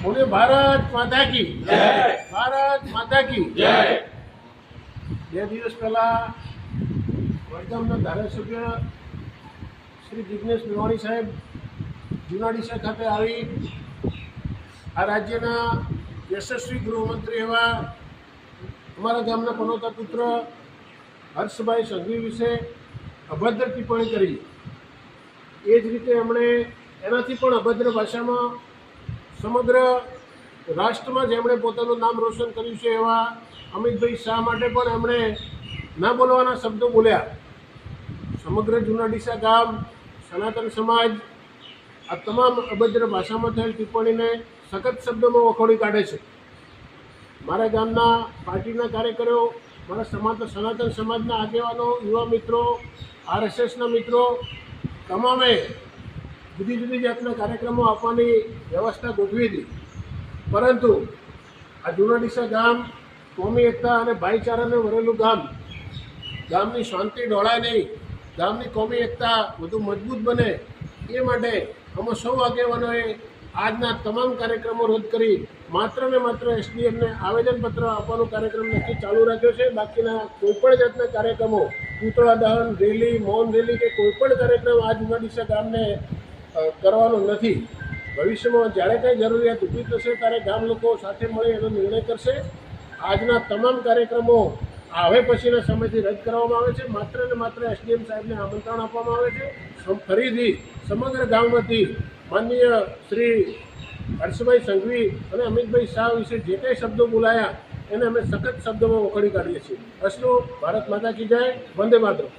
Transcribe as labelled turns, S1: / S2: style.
S1: बोले भारत माता की
S2: जय।
S1: भारत माता की
S2: जय।
S1: બે દિવસ પહેલા વડગામના ધારાસભ્ય શ્રી જિગ્નેશ મેવાણી સાહેબ જુનાડીસા ખાતે આવી આ રાજ્યના યશસ્વી ગૃહમંત્રી એવા અમારા ગામના પનોતા પુત્ર હર્ષભાઈ સંઘવી વિશે અભદ્ર ટિપ્પણી કરી। એ જ રીતે એમણે એનાથી પણ અભદ્ર ભાષામાં સમગ્ર રાષ્ટ્રમાં જેમણે પોતાનું નામ રોશન કર્યું છે એવા અમિતભાઈ શાહ માટે પણ એમણે ના બોલવાના શબ્દો બોલ્યા। સમગ્ર જુનાડીસા ગામ, સનાતન સમાજ આ તમામ અભદ્ર ભાષામાં થયેલ ટિપ્પણીને સખત શબ્દોમાં વખોડી કાઢે છે। મારા ગામના પાર્ટીના કાર્યકરો, મારા સનાતન સમાજના આગેવાનો, યુવા મિત્રો, આરએસએસના મિત્રો તમામે જુદી જુદી જાતના કાર્યક્રમો આપવાની વ્યવસ્થા ગોઠવી હતી, પરંતુ આ જુનાડીસા ગામ કોમી એકતા અને ભાઈચારાને વરેલું ગામની શાંતિ ઢોળાય નહીં, ગામની કોમી એકતા વધુ મજબૂત બને એ માટે અમે સૌ આગેવાનોએ આજના તમામ કાર્યક્રમો રદ કરી માત્ર ને માત્ર એસડીએમને આવેદનપત્ર આપવાનો કાર્યક્રમ નક્કી ચાલુ રાખ્યો છે। બાકીના કોઈપણ જાતના કાર્યક્રમો, પૂતળા દહન, રેલી, મૌન રેલી કે કોઈપણ કાર્યક્રમ આ જુનાડીસા ગામને કરવાનો નથી। ભવિષ્યમાં જ્યારે કંઈ જરૂરિયાત ઊભી થશે ત્યારે ગામ લોકો સાથે મળી એનો નિર્ણય કરશે। આજના તમામ કાર્યક્રમો હવે પછીના સમયથી રદ કરવામાં આવે છે। માત્ર ને માત્ર એસડીએમ સાહેબને આમંત્રણ આપવામાં આવે છે। ફરીથી સમગ્ર ગામમાંથી માનનીય શ્રી હર્ષભાઈ સંઘવી અને અમિતભાઈ શાહ વિશે જે કંઈ શબ્દો બોલાયા એને અમે સખત શબ્દોમાં વખોડી કાઢીએ છીએ। અસ્તુ ભારત માતા કી જય, વંદે માતરમ।